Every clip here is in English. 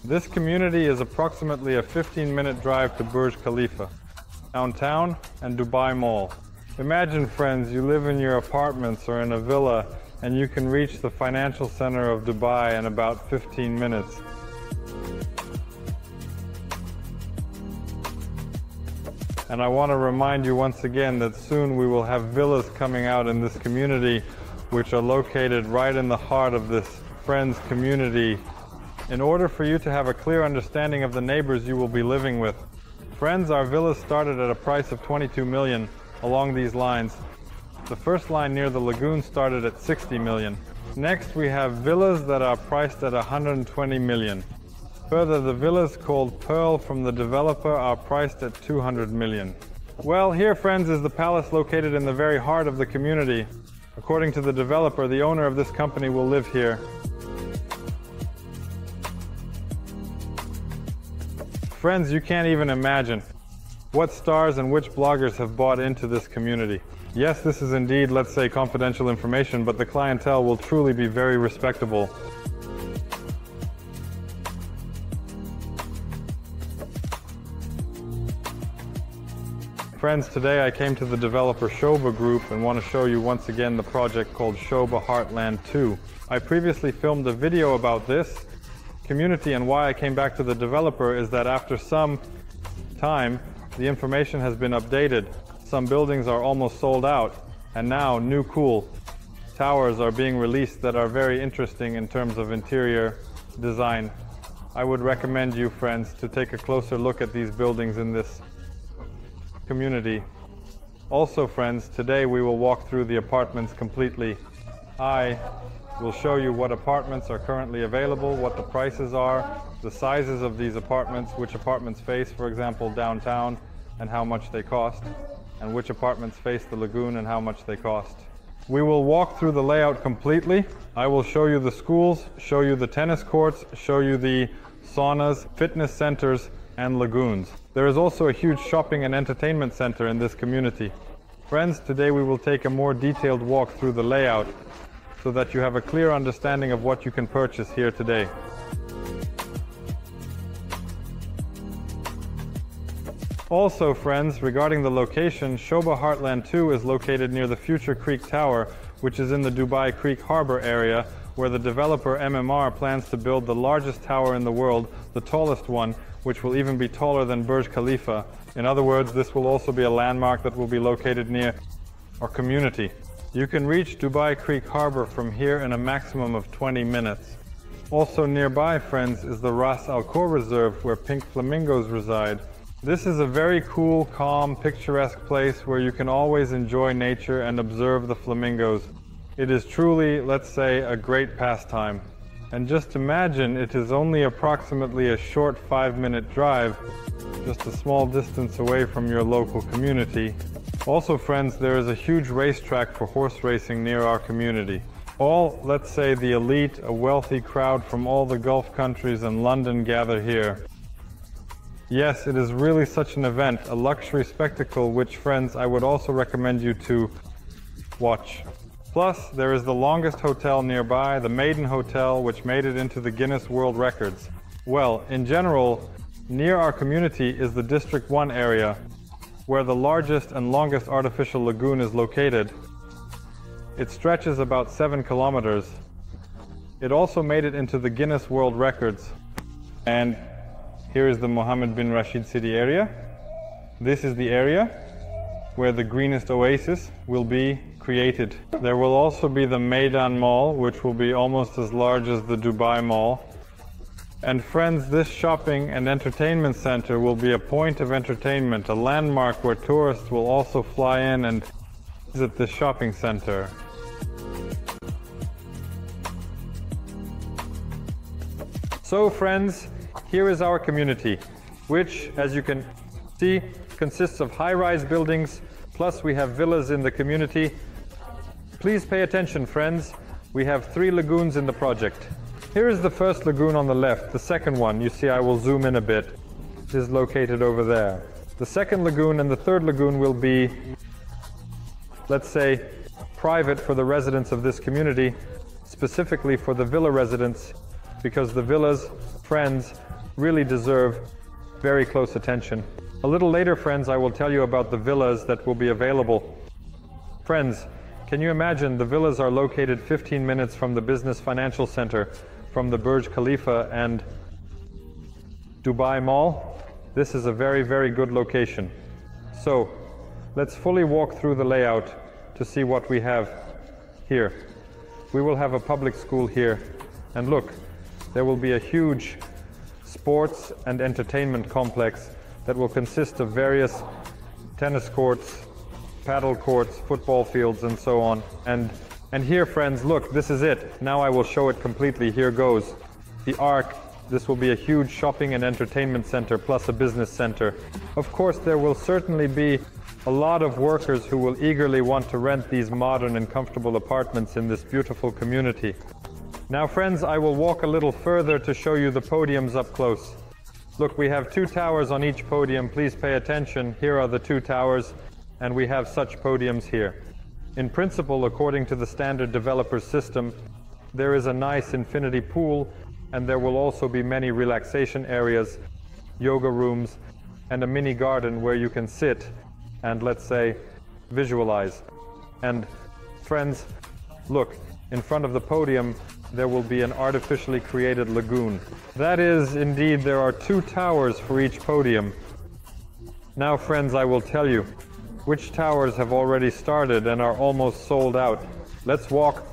This community is approximately a 15-minute drive to Burj Khalifa, downtown, and Dubai Mall. Imagine, friends, you live in your apartments or in a villa and you can reach the financial center of Dubai in about 15 minutes. And I want to remind you once again that soon we will have villas coming out in this community which are located right in the heart of this Friends community. In order for you to have a clear understanding of the neighbors you will be living with. Friends, our villas started at a price of 22 million along these lines. The first line near the lagoon started at 60 million. Next we have villas that are priced at 120 million. Further, the villas called Pearl from the developer are priced at 200 million. Well, here, friends, is the palace located in the very heart of the community. According to the developer, the owner of this company will live here. Friends, you can't even imagine what stars and which bloggers have bought into this community. Yes, this is indeed, let's say, confidential information, but the clientele will truly be very respectable. Friends, today I came to the developer Sobha Group and want to show you once again the project called Sobha Hartland 2. I previously filmed a video about this community, and why I came back to the developer is that after some time the information has been updated. Some buildings are almost sold out, and now new cool towers are being released that are very interesting in terms of interior design. I would recommend you, friends, to take a closer look at these buildings in this community. Also, friends, today we will walk through the apartments completely. I will show you what apartments are currently available, what the prices are, the sizes of these apartments, which apartments face, for example, downtown, and how much they cost, and which apartments face the lagoon and how much they cost. We will walk through the layout completely. I will show you the schools, show you the tennis courts, show you the saunas, fitness centers, and lagoons. There is also a huge shopping and entertainment center in this community. Friends, today we will take a more detailed walk through the layout so that you have a clear understanding of what you can purchase here today. Also, friends, regarding the location, Sobha Hartland 2 is located near the Future Creek Tower, which is in the Dubai Creek Harbour area, where the developer MMR plans to build the largest tower in the world, the tallest one, which will even be taller than Burj Khalifa. In other words, this will also be a landmark that will be located near our community. You can reach Dubai Creek Harbour from here in a maximum of 20 minutes. Also nearby, friends, is the Ras Al Khor Reserve, where pink flamingos reside. This is a very cool, calm, picturesque place where you can always enjoy nature and observe the flamingos. It is truly, let's say, a great pastime. And just imagine, it is only approximately a short 5-minute drive, just a small distance away from your local community. Also, friends, there is a huge racetrack for horse racing near our community. All, let's say, the elite, a wealthy crowd from all the Gulf countries and London gather here. Yes, it is really such an event, a luxury spectacle, which, friends, I would also recommend you to watch. Plus, there is the longest hotel nearby, the Maiden Hotel, which made it into the Guinness World Records. Well, in general, near our community is the District 1 area, where the largest and longest artificial lagoon is located. It stretches about 7 kilometers. It also made it into the Guinness World Records. And here is the Mohammed bin Rashid City area. This is the area where the greenest oasis will be created. There will also be the Maidan Mall, which will be almost as large as the Dubai Mall. And friends, this shopping and entertainment center will be a point of entertainment, a landmark where tourists will also fly in and visit this shopping center. So, friends, here is our community, which, as you can see, consists of high-rise buildings, plus we have villas in the community. Please pay attention, friends. We have 3 lagoons in the project. Here is the first lagoon on the left. The second one, you see, I will zoom in a bit, is located over there. The second lagoon and the third lagoon will be, let's say, private for the residents of this community, specifically for the villa residents, because the villas, friends, really deserve very close attention. A little later, friends, I will tell you about the villas that will be available. Friends, can you imagine the villas are located 15 minutes from the Business Financial Center, from the Burj Khalifa and Dubai Mall? This is a very, very good location. So, let's fully walk through the layout to see what we have here. We will have a public school here, and look, there will be a huge sports and entertainment complex that will consist of various tennis courts, paddle courts, football fields, and so on. And here, friends, look, this is it. Now I will show it completely. Here goes the Arc. This will be a huge shopping and entertainment center plus a business center. Of course, there will certainly be a lot of workers who will eagerly want to rent these modern and comfortable apartments in this beautiful community. Now, friends, I will walk a little further to show you the podiums up close. Look, we have 2 towers on each podium. Please pay attention. Here are the 2 towers, and we have such podiums here. In principle, according to the standard developer system, there is a nice infinity pool, and there will also be many relaxation areas, yoga rooms, and a mini garden where you can sit and, let's say, visualize. And friends, look, in front of the podium there will be an artificially created lagoon. That is, indeed, there are 2 towers for each podium. Now, friends, I will tell you which towers have already started and are almost sold out. Let's walk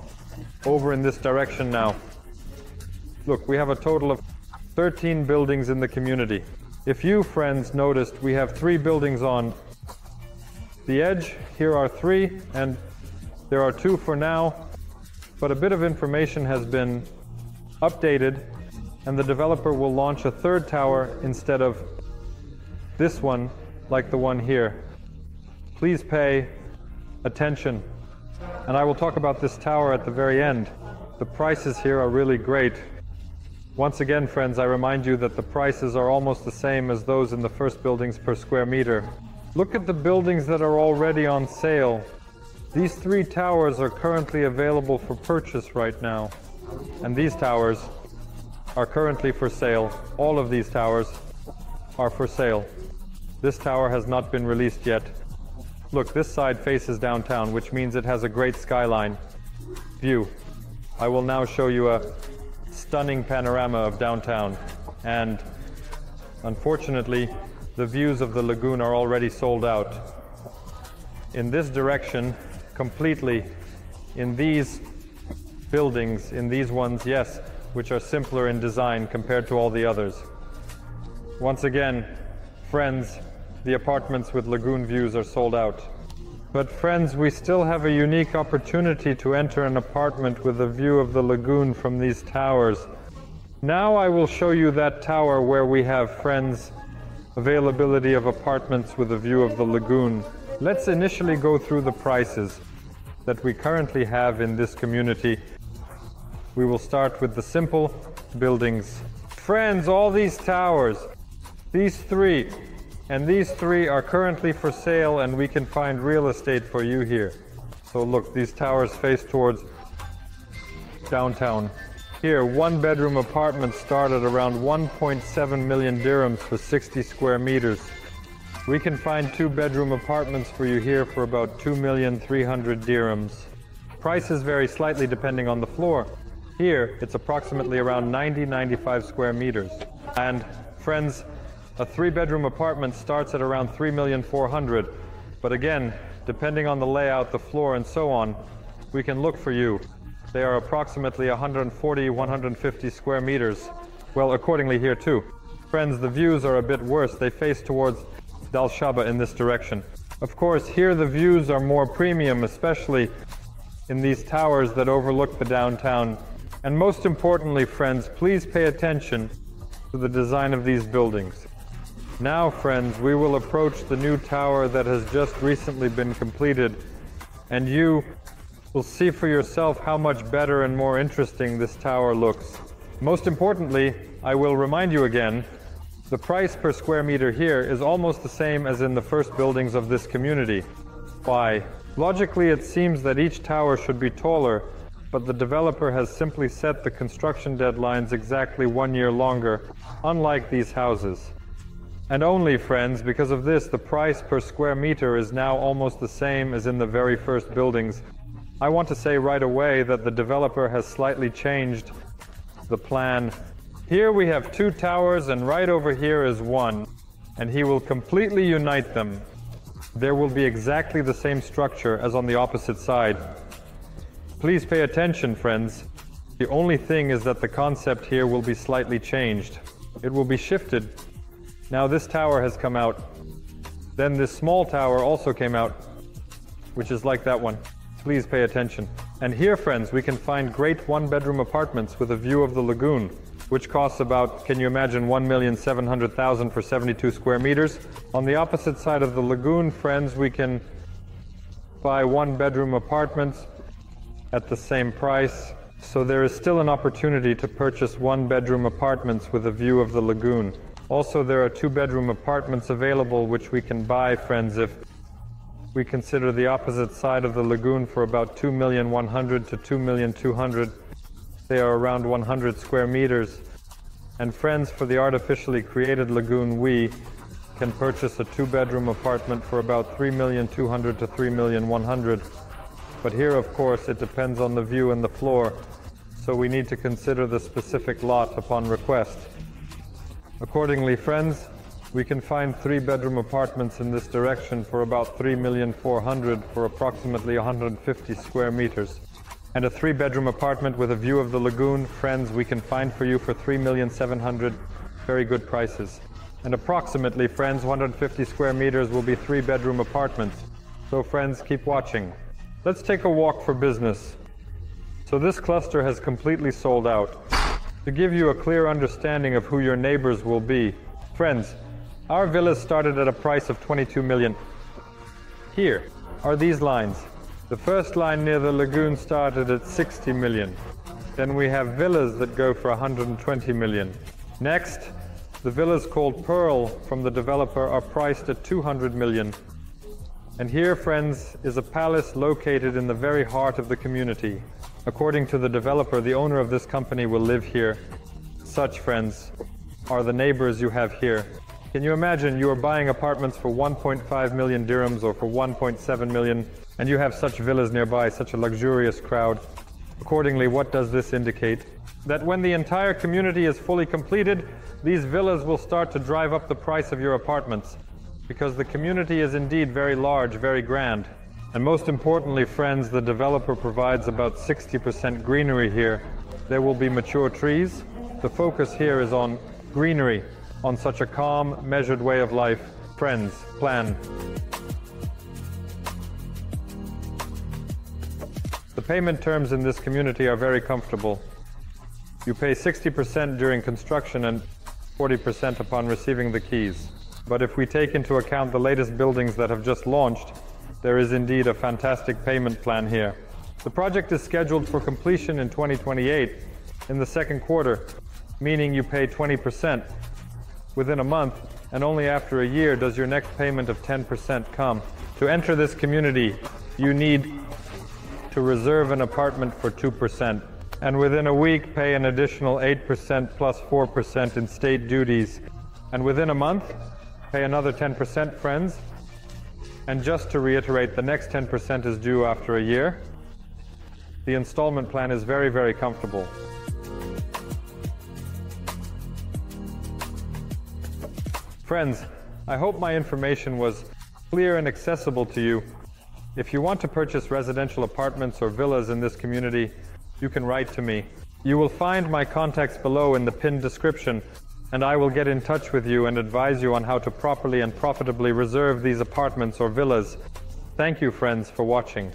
over in this direction now. Look, we have a total of 13 buildings in the community. If you, friends, noticed, we have 3 buildings on the edge. Here are 3, and there are 2 for now. But a bit of information has been updated, and the developer will launch a 3rd tower instead of this one, like the one here. Please pay attention. And I will talk about this tower at the very end. The prices here are really great. Once again, friends, I remind you that the prices are almost the same as those in the first buildings per square meter. Look at the buildings that are already on sale. These 3 towers are currently available for purchase right now. And these towers are currently for sale. All of these towers are for sale. This tower has not been released yet. Look, this side faces downtown, which means it has a great skyline view. I will now show you a stunning panorama of downtown. And unfortunately, the views of the lagoon are already sold out. In this direction, completely, in these buildings, in these ones, yes, which are simpler in design compared to all the others. Once again, friends, the apartments with lagoon views are sold out. But friends, we still have a unique opportunity to enter an apartment with a view of the lagoon from these towers. Now I will show you that tower where we have, friends, availability of apartments with a view of the lagoon. Let's initially go through the prices that we currently have in this community. We will start with the simple buildings. Friends, all these towers, these 3, and these 3 are currently for sale, and we can find real estate for you here. So look, these towers face towards downtown. Here, 1-bedroom apartments start at around 1.7 million dirhams for 60 square meters. We can find 2-bedroom apartments for you here for about 2,300,000 dirhams. Prices vary slightly depending on the floor. Here, it's approximately around 90-95 square meters. And friends, a 3-bedroom apartment starts at around 3,400,000. But again, depending on the layout, the floor, and so on, we can look for you. They are approximately 140-150 square meters. Well, accordingly here too. Friends, the views are a bit worse. They face towards Nad Al Sheba in this direction. Of course, here the views are more premium, especially in these towers that overlook the downtown. And most importantly, friends, please pay attention to the design of these buildings. Now, friends, we will approach the new tower that has just recently been completed, and you will see for yourself how much better and more interesting this tower looks. Most importantly, I will remind you again, the price per square meter here is almost the same as in the first buildings of this community. Why? Logically, it seems that each tower should be taller, but the developer has simply set the construction deadlines exactly 1 year longer, unlike these houses. And only, friends, because of this, the price per square meter is now almost the same as in the very first buildings. I want to say right away that the developer has slightly changed the plan. Here we have 2 towers, and right over here is 1, and he will completely unite them. There will be exactly the same structure as on the opposite side. Please pay attention, friends. The only thing is that the concept here will be slightly changed. It will be shifted. Now this tower has come out. Then this small tower also came out, which is like that one. Please pay attention. And here, friends, we can find great 1-bedroom apartments with a view of the lagoon, which costs about, can you imagine, 1,700,000 for 72 square meters. On the opposite side of the lagoon, friends, we can buy 1-bedroom apartments at the same price. So there is still an opportunity to purchase 1-bedroom apartments with a view of the lagoon. Also, there are 2-bedroom apartments available which we can buy, friends, if we consider the opposite side of the lagoon for about 2,100,000 to 2,200,000. They are around 100 square meters. And friends, for the artificially created lagoon, we can purchase a 2-bedroom apartment for about 3,200,000 to 3,100,000. But here, of course, it depends on the view and the floor, so we need to consider the specific lot upon request. Accordingly, friends, we can find 3-bedroom apartments in this direction for about 3,400,000 for approximately 150 square meters. And a 3-bedroom apartment with a view of the lagoon, friends, we can find for you for 3,700,000, very good prices. And approximately, friends, 150 square meters will be 3-bedroom apartments. So friends, keep watching. Let's take a walk for business. So this cluster has completely sold out. To give you a clear understanding of who your neighbors will be, friends, our villas started at a price of 22 million. Here are these lines. The first line near the lagoon started at 60 million. Then we have villas that go for 120 million. Next, the villas called Pearl from the developer are priced at 200 million. And here, friends, is a palace located in the very heart of the community. According to the developer, the owner of this company will live here. Such, friends, are the neighbors you have here. Can you imagine you are buying apartments for 1.5 million dirhams or for 1.7 million, and you have such villas nearby, such a luxurious crowd? Accordingly, what does this indicate? That when the entire community is fully completed, these villas will start to drive up the price of your apartments, because the community is indeed very large, very grand. And most importantly, friends, the developer provides about 60% greenery here. There will be mature trees. The focus here is on greenery, on such a calm, measured way of life. Friends, plan. The payment terms in this community are very comfortable. You pay 60% during construction and 40% upon receiving the keys. But if we take into account the latest buildings that have just launched, there is indeed a fantastic payment plan here. The project is scheduled for completion in 2028, in the second quarter, meaning you pay 20% within a month, and only after a year does your next payment of 10% come. To enter this community, you need to reserve an apartment for 2%, and within a week pay an additional 8% plus 4% in state duties, and within a month pay another 10%, friends. And just to reiterate, the next 10% is due after a year. The installment plan is very, very comfortable. Friends, I hope my information was clear and accessible to you. If you want to purchase residential apartments or villas in this community, you can write to me. You will find my contacts below in the pinned description, and I will get in touch with you and advise you on how to properly and profitably reserve these apartments or villas. Thank you, friends, for watching.